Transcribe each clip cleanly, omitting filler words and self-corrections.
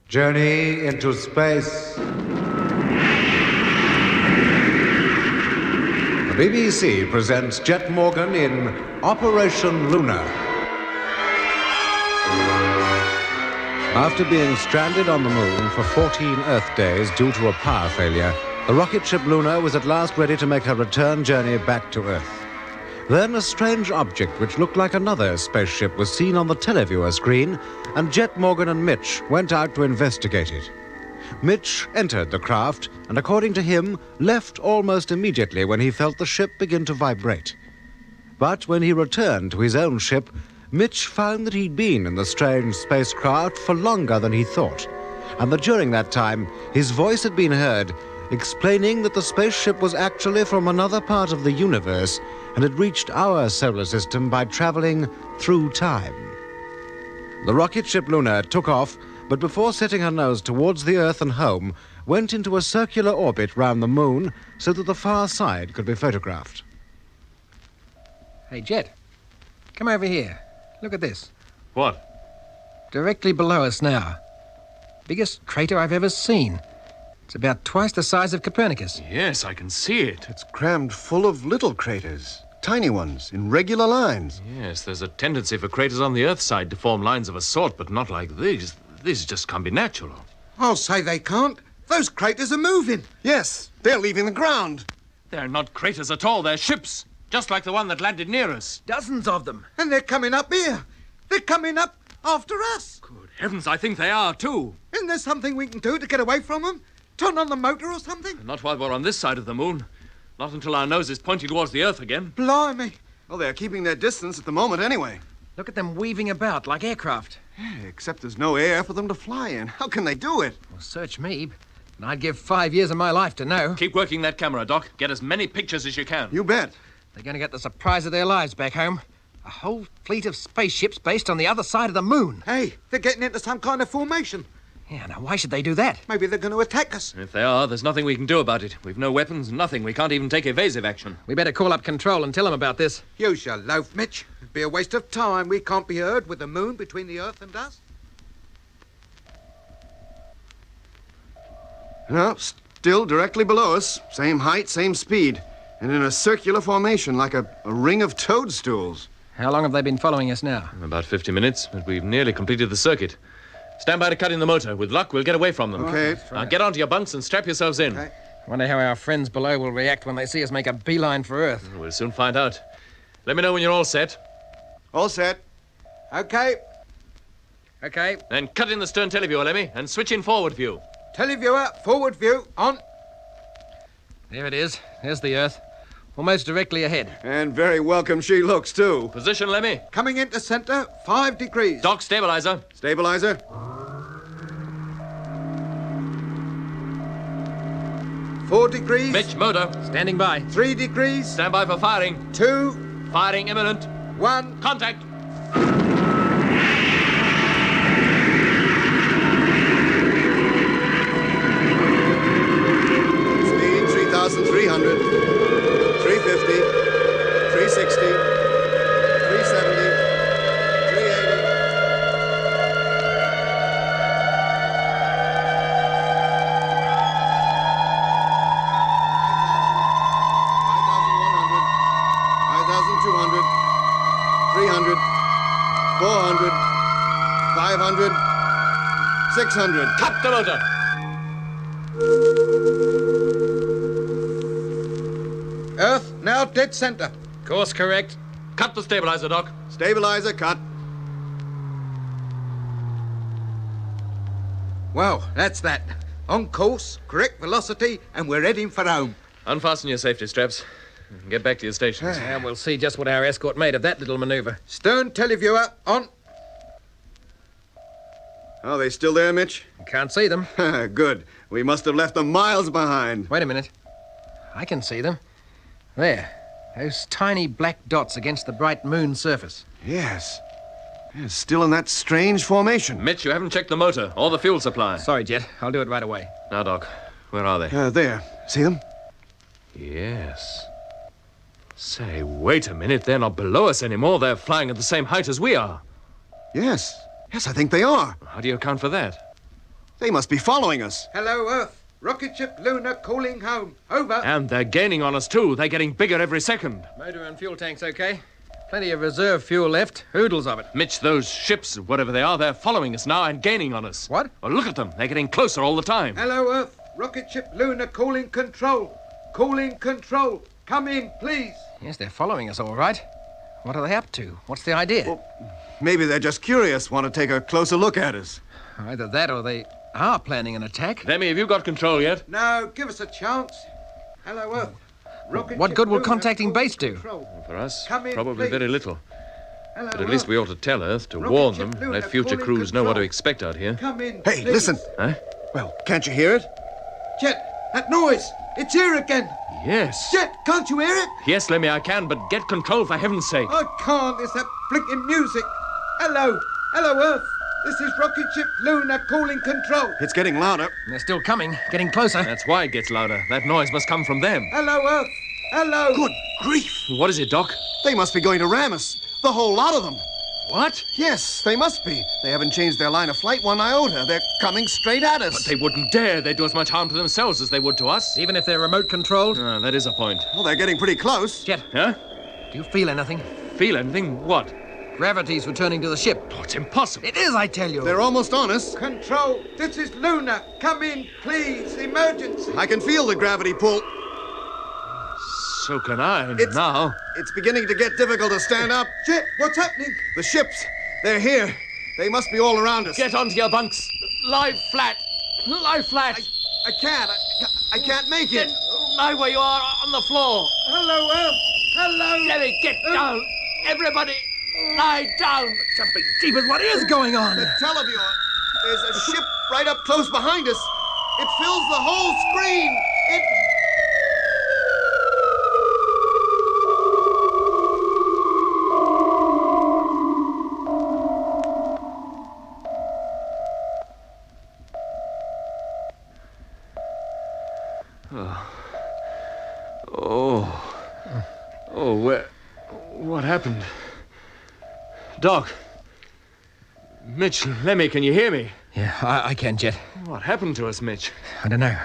Journey into space. The BBC presents Jet Morgan in Operation Luna. After being stranded on the moon for 14 Earth days due to a power failure, the rocket ship Luna was at last ready to make her return journey back to Earth. Then a strange object which looked like another spaceship was seen on the televiewer screen, and Jet Morgan and Mitch went out to investigate it. Mitch entered the craft and, according to him, left almost immediately when he felt the ship begin to vibrate. But when he returned to his own ship, Mitch found that he'd been in the strange spacecraft for longer than he thought, and that during that time his voice had been heard explaining that the spaceship was actually from another part of the universe and had reached our solar system by traveling through time. The rocket ship Luna took off, but before setting her nose towards the Earth and home, went into a circular orbit round the moon so that the far side could be photographed. Hey, Jet, come over here. Look at this. What? Directly below us now. Biggest crater I've ever seen. It's about twice the size of Copernicus. Yes, I can see it. It's crammed full of little craters. Tiny ones, in regular lines. Yes, there's a tendency for craters on the Earth side to form lines of a sort, but not like these. These just can't be natural. I'll say they can't. Those craters are moving. Yes, they're leaving the ground. They're not craters at all, they're ships. Just like the one that landed near us. Dozens of them. And they're coming up here. They're coming up after us. Good heavens, I think they are, too. Isn't there something we can do to get away from them? Turn on the motor or something? Not while we're on this side of the moon. Not until our nose is pointing towards the Earth again. Blimey. Well, they're keeping their distance at the moment anyway. Look at them weaving about like aircraft. Yeah, except there's no air for them to fly in. How can they do it? Well, search me, and I'd give 5 years of my life to know. Keep working that camera, Doc. Get as many pictures as you can. You bet. They're going to get the surprise of their lives back home. A whole fleet of spaceships based on the other side of the moon. Hey, they're getting into some kind of formation. Yeah, now why should they do that? Maybe they're going to attack us. If they are, there's nothing we can do about it. We've no weapons, nothing. We can't even take evasive action. We better call up control and tell them about this. Use your loaf, Mitch. It'd be a waste of time. We can't be heard with the moon between the Earth and us. No, still directly below us. Same height, same speed. And in a circular formation, like a ring of toadstools. How long have they been following us now? About 50 minutes, but we've nearly completed the circuit. Stand by to cut in the motor. With luck, we'll get away from them. Okay. Now get onto your bunks and strap yourselves in. Okay. Wonder how our friends below will react when they see us make a beeline for Earth. We'll soon find out. Let me know when you're all set. All set. Okay. Okay. Then cut in the stern televiewer, Lemmy, and switch in forward view. Televiewer, forward view, on. There it is. There's the Earth. Almost directly ahead. And very welcome she looks, too. Position, Lemmy. Coming into center, 5 degrees. Doc, stabilizer. Stabilizer. 4 degrees. Mitch, motor. Standing by. 3 degrees. Stand by for firing. 2, Firing imminent. 1. Contact. Speed 3,300. 350. 360. 370. 380. Cut the motor. Earth, now dead center. Course correct. Cut the stabilizer, Doc. Stabilizer cut. Well, that's that. On course, correct velocity, and we're heading for home. Unfasten your safety straps. Get back to your stations. And we'll see just what our escort made of that little maneuver. Stern televiewer, on. Are they still there, Mitch? Can't see them. Good. We must have left them miles behind. Wait a minute. I can see them. There. Those tiny black dots against the bright moon surface. Yes. Yes, still in that strange formation. Mitch, you haven't checked the motor or the fuel supply. Sorry, Jet. I'll do it right away. Now, Doc, where are they? There. See them? Yes. Say, wait a minute. They're not below us anymore. They're flying at the same height as we are. Yes. Yes, I think they are. How do you account for that? They must be following us. Hello, Earth. Rocket ship Luna calling home. Over. And they're gaining on us, too. They're getting bigger every second. Motor and fuel tanks okay? Plenty of reserve fuel left. Oodles of it. Mitch, those ships, whatever they are, they're following us now and gaining on us. What? Well, look at them. They're getting closer all the time. Hello, Earth. Rocket ship Luna calling control. Calling control. Come in, please. Yes, they're following us all right. What are they up to? What's the idea? Maybe they're just curious, want to take a closer look at us. Either that or they are planning an attack. Lemmy, have you got control yet? No, give us a chance. Hello, Earth. Rocket What ship good will Luna contacting calling base do? control. For us, Come in, probably please. very little. Hello, But at least Earth. we ought to tell Earth to Rocket warn ship them, Luna let future calling crews know what to control. expect out here. Come in, Hey, please. listen. Huh? Well, can't you hear it? Jet, that noise. It's here again. Yes. Jet, can't you hear it? Yes, Lemmy, I can, but get control for heaven's sake. I can't. It's that blinking music. Hello. Hello, Earth. This is rocket ship Luna calling control. It's getting louder. They're still coming, getting closer. That's why it gets louder. That noise must come from them. Hello, Earth. Hello. Good grief. What is it, Doc? They must be going to ram us. The whole lot of them. What? Yes, they must be. They haven't changed their line of flight one iota. They're coming straight at us. But they wouldn't dare. They'd do as much harm to themselves as they would to us. Even if they're remote controlled. Ah, that is a point. Well, they're getting pretty close. Jet, Huh? do you feel anything? Feel anything? What? Gravity's returning to the ship. Oh, it's impossible. It is, I tell you. They're almost on us. Control. This is Luna. Come in, please. Emergency. I can feel the gravity pull. So can I. It's- Now. It's beginning to get difficult to stand up. Jet, what's happening? The ships, they're here. They must be all around us. Get onto your bunks. Lie flat. Lie flat. I can't. I can't make Get it. lie where you are on the floor. Hello, Earth. Hello. Lemmy, get down. Everybody, lie down. Jumping jeepers, what is going on? The televiewer. There's a ship right up close behind us. It fills the whole screen. It... Oh, what happened? Doc. Mitch, Lemmy, can you hear me? Yeah, I can, Jet. What happened to us, Mitch? I don't know.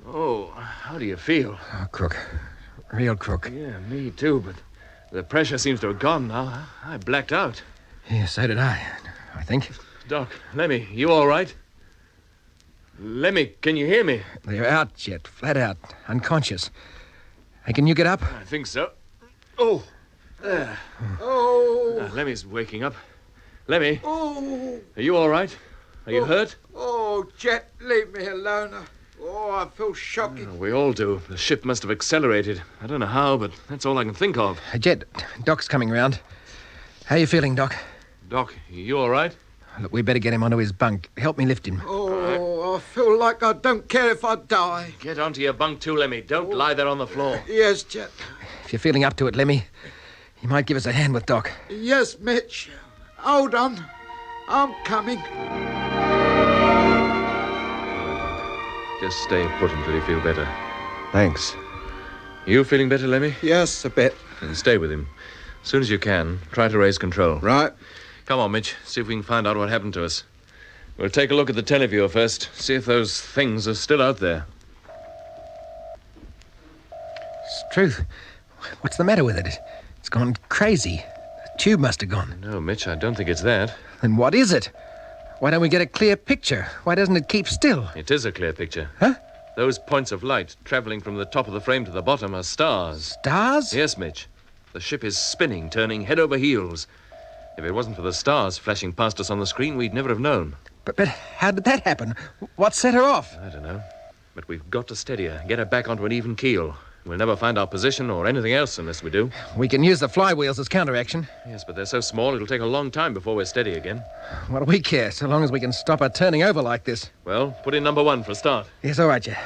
Oh, how do you feel? Oh, crook. Real crook. Yeah, me too, but the pressure seems to have gone now. I blacked out. Yeah, so did I think. Doc, Lemmy, you all right? Lemmy, can you hear me? They're out, Jet. Flat out. Unconscious. Hey, can you get up? I think so. Oh, Oh. Lemmy's waking up. Lemmy, Oh. are you all right? Are you hurt? Oh, Jet, leave me alone. Oh, I feel shocking. We all do. The ship must have accelerated. I don't know how, but that's all I can think of. Hey, Jet, Doc's coming round. How you feeling, Doc? Doc, you all right? Look, we better get him onto his bunk. Help me lift him. Oh, I feel like I don't care if I die. Get onto your bunk too, Lemmy. Don't lie there on the floor. Yes, Jet. If you're feeling up to it, Lemmy, you might give us a hand with Doc. Yes, Mitch. Hold on. I'm coming. Just stay put until you feel better. Thanks. You feeling better, Lemmy? Yes, a bit. Then stay with him. As soon as you can, try to raise control. Right. Come on, Mitch. See if we can find out what happened to us. We'll take a look at the televiewer first. See if those things are still out there. It's truth. What's the matter with it? It's gone crazy. The tube must have gone. No, Mitch, I don't think it's that. Then what is it? Why don't we get a clear picture? Why doesn't it keep still? It is a clear picture. Huh? Those points of light traveling from the top of the frame to the bottom are stars. Stars? Yes, Mitch. The ship is spinning, turning head over heels. If it wasn't for the stars flashing past us on the screen, we'd never have known. But how did that happen? What set her off? I don't know. But we've got to steady her, get her back onto an even keel. We'll never find our position or anything else unless we do. We can use the flywheels as counteraction. Yes, but they're so small it'll take a long time before we're steady again. What do we care, so long as we can stop her turning over like this? Well, put in number 1 for a start. Yes, all right, yeah.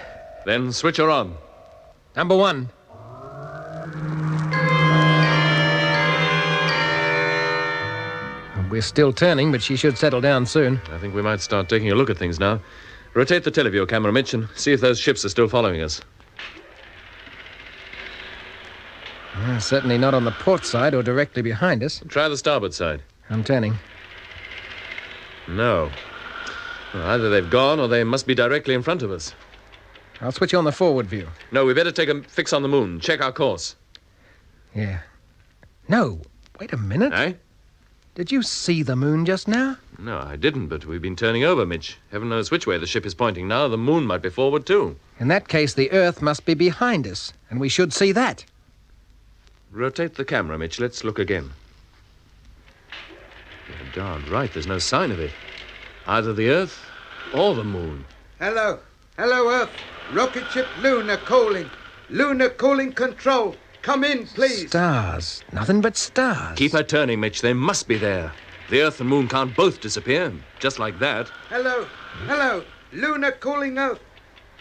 Then switch her on. Number 1. We're still turning, but she should settle down soon. I think we might start taking a look at things now. Rotate the teleview camera, Mitch, and see if those ships are still following us. Certainly not on the port side or directly behind us. Try the starboard side. I'm turning. No. Well, either they've gone or they must be directly in front of us. I'll switch on the forward view. No, we better take a fix on the moon. Check our course. Yeah. No, wait a minute. Eh? Did you see the moon just now? No, I didn't, but we've been turning over, Mitch. Heaven knows which way the ship is pointing now. The moon might be forward, too. In that case, the Earth must be behind us, and we should see that. Rotate the camera, Mitch. Let's look again. You're darned right. There's no sign of it. Either the Earth or the moon. Hello. Hello, Earth. Rocket ship Luna calling. Luna calling control. Come in, please. Stars. Nothing but stars. Keep her turning, Mitch. They must be there. The Earth and moon can't both disappear. Just like that. Hello. Hello. Luna calling Earth.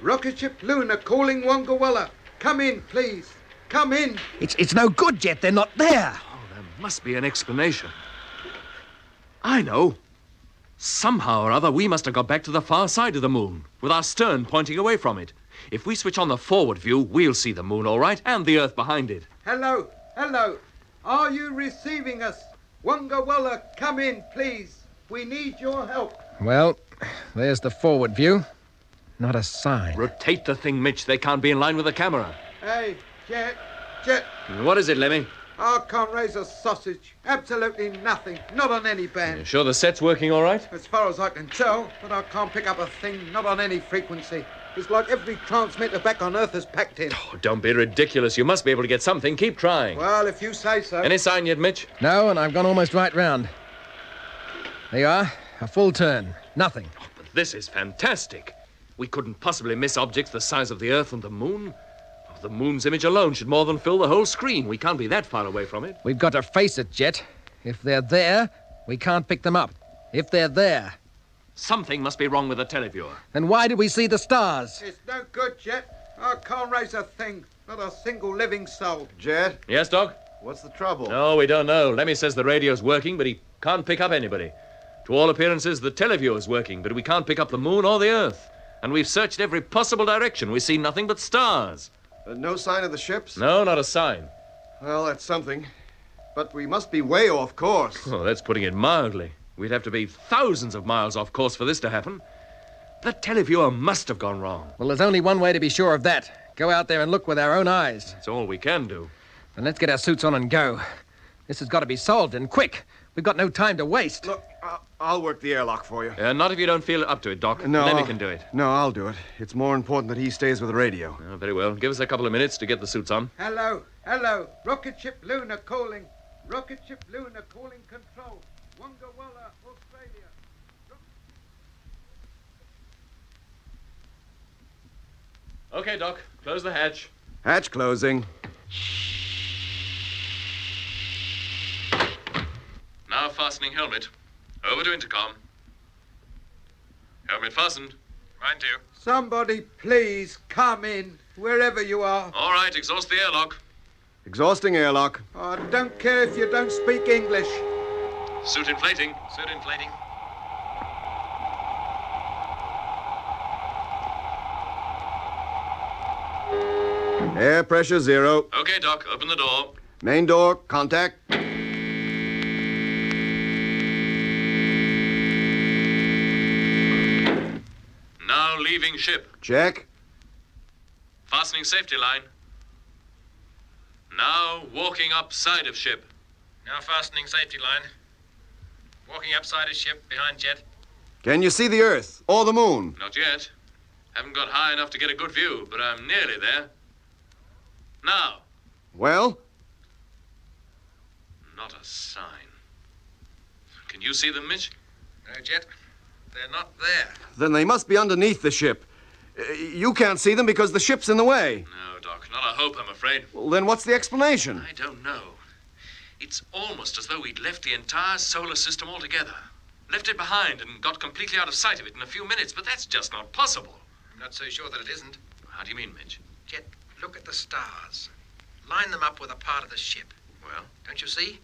Rocket ship Luna calling Wongawalla. Come in, please. Come in. It's no good, Jet. They're not there. Oh, there must be an explanation. I know. Somehow or other, we must have got back to the far side of the moon, with our stern pointing away from it. If we switch on the forward view, we'll see the moon all right, and the Earth behind it. Hello. Hello. Are you receiving us? Wongawalla, come in, please. We need your help. Well, there's the forward view. Not a sign. Rotate the thing, Mitch. They can't be in line with the camera. Hey, Jet. Jet. What is it, Lemmy? I can't raise a sausage. Absolutely nothing. Not on any band. You sure the set's working all right? As far as I can tell, but I can't pick up a thing. Not on any frequency. It's like every transmitter back on Earth is packed in. Oh, don't be ridiculous. You must be able to get something. Keep trying. Well, if you say so. Any sign yet, Mitch? No, and I've gone almost right round. There you are. A full turn. Nothing. Oh, but this is fantastic. We couldn't possibly miss objects the size of the Earth and the moon. Oh, the moon's image alone should more than fill the whole screen. We can't be that far away from it. We've got to face it, Jet. If they're there, we can't pick them up. If they're there, Something must be wrong with the televiewer. then why did we see the stars? It's no good, Jet. I can't raise a thing. Not a single living soul. Jet, Yes, Doc? what's the trouble? No, we don't know. Lemmy says the radio's working, but he can't pick up anybody. To all appearances, the televiewer's working, but we can't pick up the moon or the Earth. And we've searched every possible direction. We see nothing but stars. No sign of the ships? No, not a sign. Well, that's something. But we must be way off course. Oh, that's putting it mildly. We'd have to be thousands of miles off course for this to happen. The televiewer must have gone wrong. Well, there's only one way to be sure of that. Go out there and look with our own eyes. That's all we can do. Then let's get our suits on and go. This has got to be solved, and quick. We've got no time to waste. Look, I'll work the airlock for you. Not if you don't feel up to it, Doc. No, Lemmy can do it. No, I'll do it. It's more important that he stays with the radio. Oh, very well. Give us a couple of minutes to get the suits on. Hello. Hello. Rocket ship Luna calling. Rocket ship Luna calling control. Wongawalla, Australia. Okay, Doc. Close the hatch. Hatch closing. Now fastening helmet. Over to intercom. Helmet fastened. Mine too. Somebody please come in, wherever you are. All right, exhaust the airlock. Exhausting airlock. I don't care if you don't speak English. Suit inflating. Suit inflating. Air pressure 0. Okay, Doc. Open the door. Main door, contact. Now leaving ship. Check. Fastening safety line. Now walking up side of ship. Now fastening safety line. Walking up side of ship, behind Jet. Can you see the Earth or the moon? Not yet. Haven't got high enough to get a good view, but I'm nearly there. Now. Well, Not a sign. Can you see them, Mitch? No, Jet. They're not there. then they must be underneath the ship. You can't see them because the ship's in the way. No, Doc. Not a hope, I'm afraid. Well, then what's the explanation? I don't know. It's almost as though we'd left the entire solar system altogether. Left it behind and got completely out of sight of it in a few minutes, but that's just not possible. I'm not so sure that it isn't. How do you mean, Mitch? Jet, look at the stars. Line them up with a part of the ship. Well, Don't you see?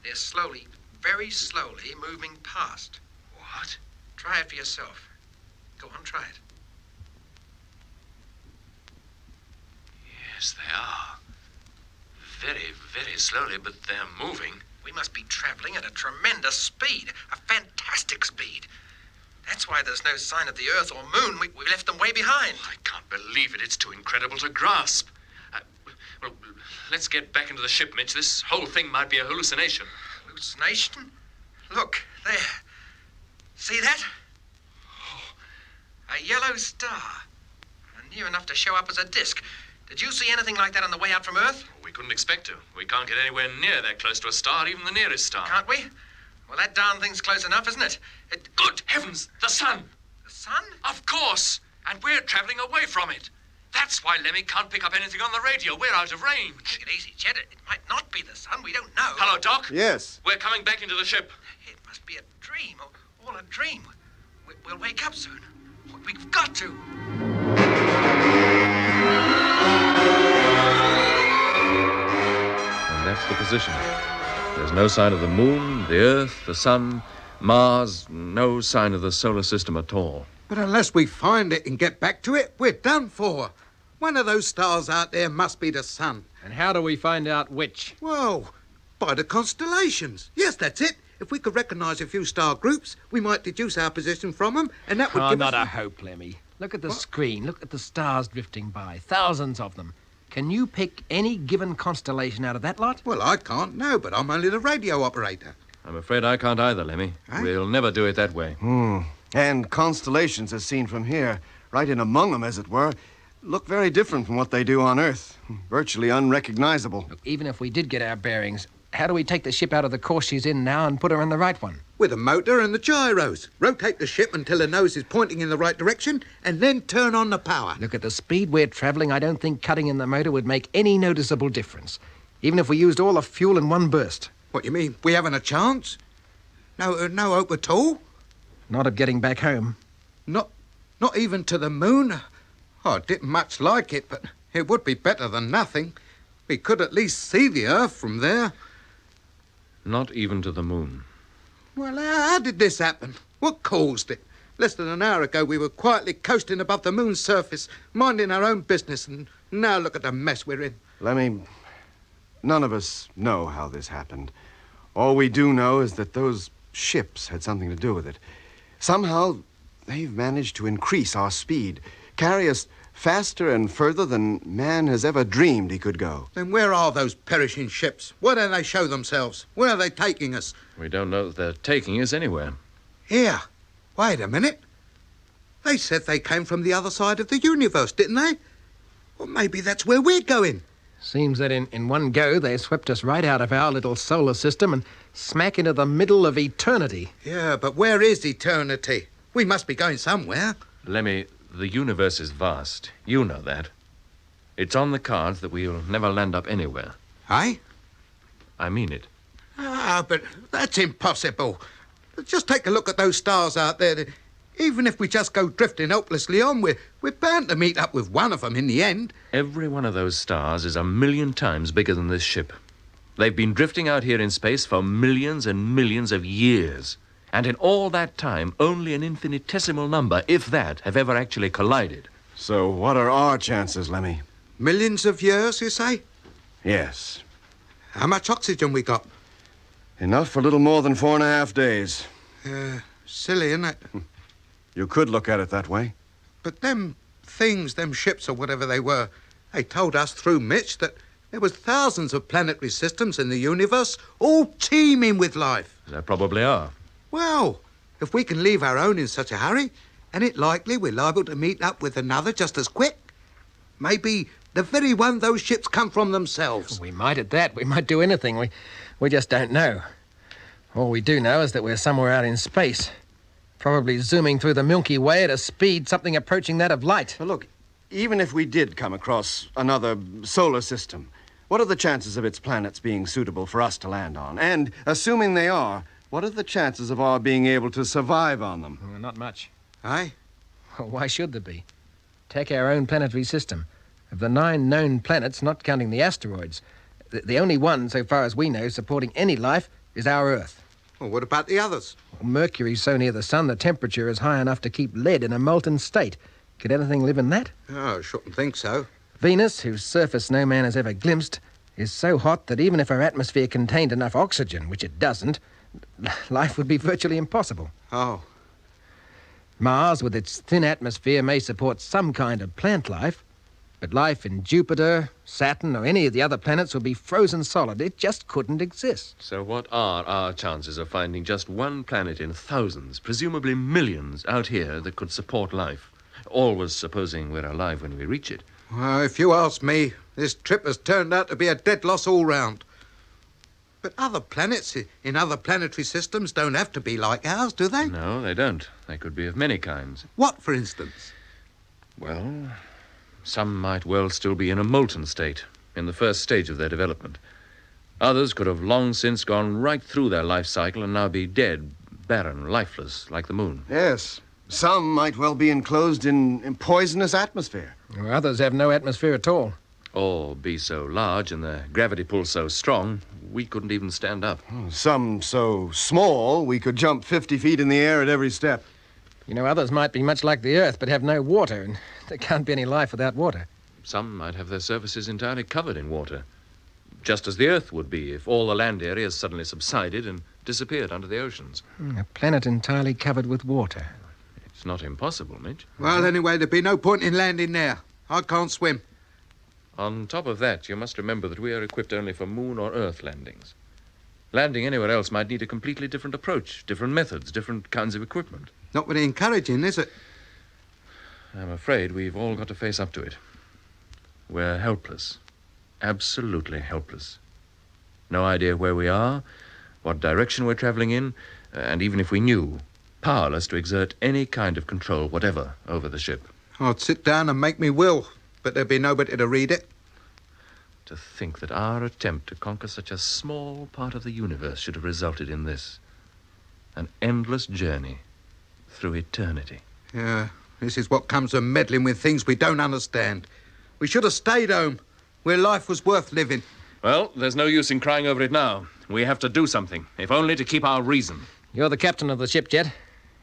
They're slowly, very slowly moving past. what? Try it for yourself. Go on, try it. Yes, they are. Very, very slowly, but they're moving. We must be traveling at a tremendous speed, a fantastic speed. That's why there's no sign of the Earth or Moon. We left them way behind. I can't believe it. It's too incredible to grasp. Well, let's get back into the ship, Mitch. This whole thing might be a hallucination. Hallucination? Look, there. See that? A yellow star. Near enough to show up as a disk. Did you see anything like that on the way out from Earth? We couldn't expect to. We can't get anywhere near that close to a star, even the nearest star. Can't we? Well, that darn thing's close enough, isn't it? Good heavens! The sun! The sun? Of course! And we're traveling away from it. That's why Lemmy can't pick up anything on the radio. We're out of range. Take it easy, Chet. It might not be the sun. We don't know. Hello, Doc? Yes. We're coming back into the ship. It must be a dream. All a dream. We'll wake up soon. We've got to. And that's the position. There's no sign of the moon, the Earth, the sun, Mars, no sign of the solar system at all. But unless we find it and get back to it, we're done for. One of those stars out there must be the sun. And how do we find out which? Well, by the constellations. Yes, that's it. If we could recognise a few star groups, we might deduce our position from them, and that would give not us... a hope, Lemmy. Look at the screen. Look at the stars drifting by. Thousands of them. Can you pick any given constellation out of that lot? Well, I can't, no, but I'm only the radio operator. I'm afraid I can't either, Lemmy. Eh? We'll never do it that way. And constellations, as seen from here, right in among them, as it were, look very different from what they do on Earth. Virtually unrecognizable. Look, even if we did get our bearings, how do we take the ship out of the course she's in now and put her in the right one? With a motor and the gyros. Rotate the ship until the nose is pointing in the right direction, and then turn on the power. Look, at the speed we're travelling, I don't think cutting in the motor would make any noticeable difference, even if we used all the fuel in one burst. What, you mean, we haven't a chance? No hope at all? Not of getting back home. Not even to the moon? Oh, I didn't much like it, but it would be better than nothing. We could at least see the Earth from there. Not even to the moon. Well, how did this happen? What caused it? Less than an hour ago, we were quietly coasting above the moon's surface, minding our own business, and now look at the mess we're in. Lemmy, none of us know how this happened. All we do know is that those ships had something to do with it. Somehow, they've managed to increase our speed, carry us faster and further than man has ever dreamed he could go. Then where are those perishing ships? Where do they show themselves? Where are they taking us? We don't know that they're taking us anywhere. Here. Wait a minute. They said they came from the other side of the universe, didn't they? Well, maybe that's where we're going. Seems that in one go they swept us right out of our little solar system and smack into the middle of eternity. Yeah, but where is eternity? We must be going somewhere. Lemmy, the universe is vast. You know that. It's on the cards that we'll never land up anywhere. Eh? I mean it. Ah, but that's impossible. Just take a look at those stars out there. Even if we just go drifting hopelessly on, we're bound to meet up with one of them in the end. Every one of those stars is 1,000,000 times bigger than this ship. They've been drifting out here in space for millions and millions of years. And in all that time, only an infinitesimal number, if that, have ever actually collided. So what are our chances, Lemmy? Millions of years, you say? Yes. How much oxygen we got? Enough for a little more than 4.5 days. Silly, isn't it? You could look at it that way. But them ships or whatever they were, they told us through Mitch that there was thousands of planetary systems in the universe, all teeming with life. There probably are. Well, if we can leave our own in such a hurry, ain't it likely we're liable to meet up with another just as quick? Maybe the very one those ships come from themselves. We might at that. We might do anything. We just don't know. All we do know is that we're somewhere out in space, probably zooming through the Milky Way at a speed something approaching that of light. But look, even if we did come across another solar system, what are the chances of its planets being suitable for us to land on? And assuming they are, what are the chances of our being able to survive on them? Well, not much. Aye? Well, why should there be? Take our own planetary system. Of the 9 known planets, not counting the asteroids, the only one, so far as we know, supporting any life is our Earth. Well, what about the others? Well, Mercury's so near the sun, the temperature is high enough to keep lead in a molten state. Could anything live in that? Oh, I shouldn't think so. Venus, whose surface no man has ever glimpsed, is so hot that even if her atmosphere contained enough oxygen, which it doesn't, life would be virtually impossible. Oh. Mars, with its thin atmosphere, may support some kind of plant life, but life in Jupiter, Saturn, or any of the other planets would be frozen solid. It just couldn't exist. So what are our chances of finding just one planet in thousands, presumably millions, out here that could support life? Always supposing we're alive when we reach it. Well, if you ask me, this trip has turned out to be a dead loss all round. But other planets in other planetary systems don't have to be like ours, do they? No, they don't. They could be of many kinds. What, for instance? Well, some might well still be in a molten state, in the first stage of their development. Others could have long since gone right through their life cycle and now be dead, barren, lifeless, like the moon. Yes. Some might well be enclosed in poisonous atmosphere. Or others have no atmosphere at all. Or be so large and the gravity pull so strong, we couldn't even stand up. Some so small we could jump 50 feet in the air at every step. You know, others might be much like the Earth, but have no water, and there can't be any life without water. Some might have their surfaces entirely covered in water, just as the Earth would be if all the land areas suddenly subsided and disappeared under the oceans. A planet entirely covered with water. It's not impossible, Mitch. Well, anyway, there'd be no point in landing there. I can't swim. On top of that, you must remember that we are equipped only for moon or Earth landings. Landing anywhere else might need a completely different approach, different methods, different kinds of equipment. Not very encouraging, is it? I'm afraid we've all got to face up to it. We're helpless. Absolutely helpless. No idea where we are, what direction we're traveling in, and even if we knew, powerless to exert any kind of control whatever over the ship. I'd sit down and make me will, but there'd be nobody to read it. To think that our attempt to conquer such a small part of the universe should have resulted in this. An endless journey through eternity. Yeah, this is what comes of meddling with things we don't understand. We should have stayed home, where life was worth living. Well, there's no use in crying over it now. We have to do something, if only to keep our reason. You're the captain of the ship, Jet.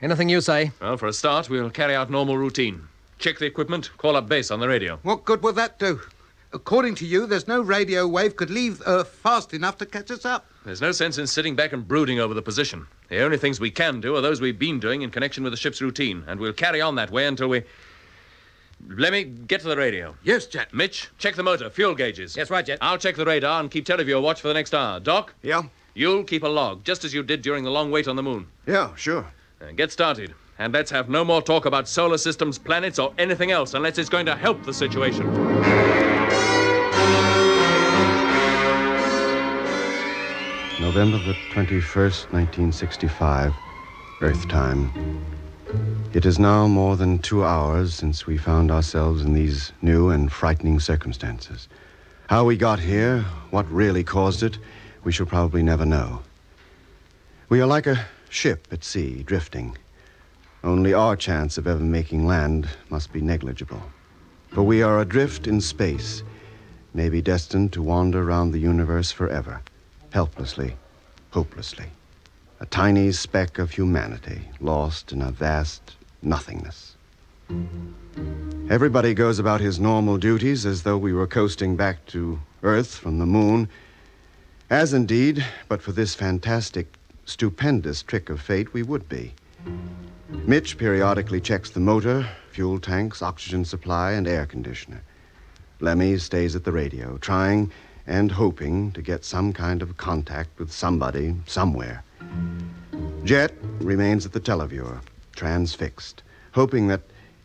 Anything you say. Well, for a start, we'll carry out normal routine. Check the equipment, call up base on the radio. What good would that do? According to you, there's no radio wave could leave Earth fast enough to catch us up. There's no sense in sitting back and brooding over the position. The only things we can do are those we've been doing in connection with the ship's routine, and we'll carry on that way until we... Let me get to the radio. Yes, Jet. Mitch, check the motor, fuel gauges. Yes, right, Jet. I'll check the radar and keep televiewer watch for the next hour. Doc? Yeah? You'll keep a log, just as you did during the long wait on the moon. Yeah, sure. Get started. And let's have no more talk about solar systems, planets, or anything else unless it's going to help the situation. November the 21st, 1965, Earth time. It is now more than 2 hours since we found ourselves in these new and frightening circumstances. How we got here, what really caused it, we shall probably never know. We are like a ship at sea, drifting. Only our chance of ever making land must be negligible. For we are adrift in space, maybe destined to wander around the universe forever, helplessly, hopelessly. A tiny speck of humanity, lost in a vast nothingness. Everybody goes about his normal duties as though we were coasting back to Earth from the moon, as indeed, but for this fantastic, stupendous trick of fate, we would be. Mitch periodically checks the motor, fuel tanks, oxygen supply, and air conditioner. Lemmy stays at the radio, trying and hoping to get some kind of contact with somebody, somewhere. Jet remains at the televiewer, transfixed, hoping that,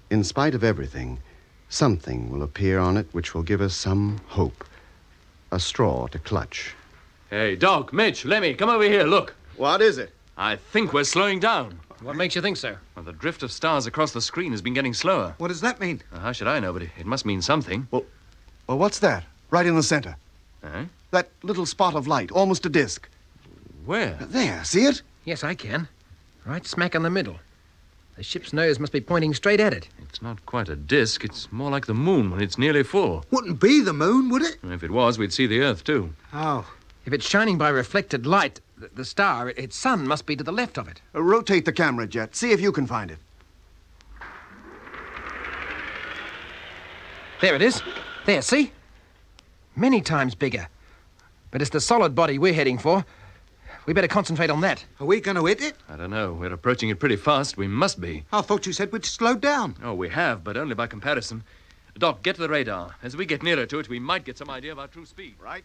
in spite of everything, something will appear on it which will give us some hope, a straw to clutch. Hey, Doc, Mitch, Lemmy, come over here, look. What is it? I think we're slowing down. What makes you think so? Well, the drift of stars across the screen has been getting slower. What does that mean? How should I know, but it must mean something. Well, what's that? Right in the center. Huh? That little spot of light, almost a disk. Where? There, see it? Yes, I can. Right smack in the middle. The ship's nose must be pointing straight at it. It's not quite a disk. It's more like the moon when it's nearly full. Wouldn't be the moon, would it? If it was, we'd see the Earth, too. Oh. If it's shining by reflected light, the star, its sun, must be to the left of it. Rotate the camera, Jet. See if you can find it. There it is. There, see? Many times bigger. But it's the solid body we're heading for. We better concentrate on that. Are we going to hit it? I don't know. We're approaching it pretty fast. We must be. I thought you said we'd slowed down. Oh, we have, but only by comparison. Doc, get to the radar. As we get nearer to it, we might get some idea of our true speed. Right?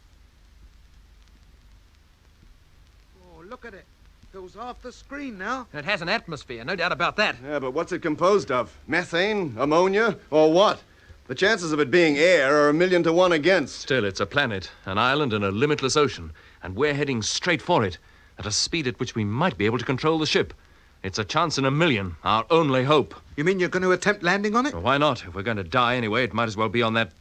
Oh, look at it. Fills half the screen now. And it has an atmosphere, no doubt about that. Yeah, but what's it composed of? Methane? Ammonia? Or what? The chances of it being air are 1,000,000 to 1 against. Still, it's a planet, an island, and a limitless ocean. And we're heading straight for it, at a speed at which we might be able to control the ship. It's a chance in 1,000,000, our only hope. You mean you're going to attempt landing on it? Well, why not? If we're going to die anyway, it might as well be on that,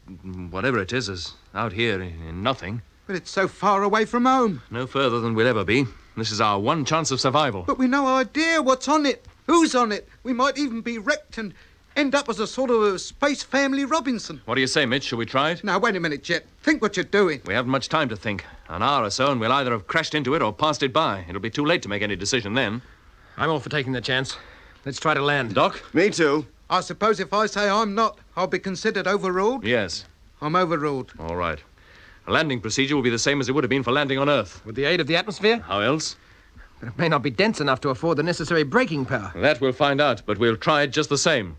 whatever it is, as out here in nothing. But it's so far away from home. No further than we'll ever be. This is our one chance of survival. But we've no idea what's on it, who's on it. We might even be wrecked and end up as a sort of a space family Robinson. What do you say, Mitch? Shall we try it? Now, wait a minute, Jet. Think what you're doing. We haven't much time to think. An hour or so, and we'll either have crashed into it or passed it by. It'll be too late to make any decision then. I'm all for taking the chance. Let's try to land. Doc? Me too. I suppose if I say I'm not, I'll be considered overruled? Yes. I'm overruled. All right. A landing procedure will be the same as it would have been for landing on Earth. With the aid of the atmosphere? How else? But it may not be dense enough to afford the necessary braking power. That we'll find out, but we'll try it just the same.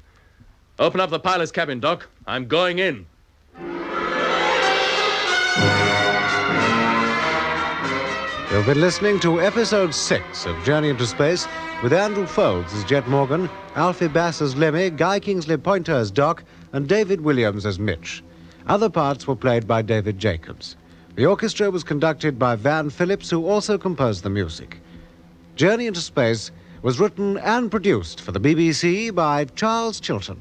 Open up the pilot's cabin, Doc. I'm going in. You've been listening to Episode 6 of Journey into Space with Andrew Folds as Jet Morgan, Alfie Bass as Lemmy, Guy Kingsley Pointer as Doc, and David Williams as Mitch. Other parts were played by David Jacobs. The orchestra was conducted by Van Phillips, who also composed the music. Journey into Space was written and produced for the BBC by Charles Chilton.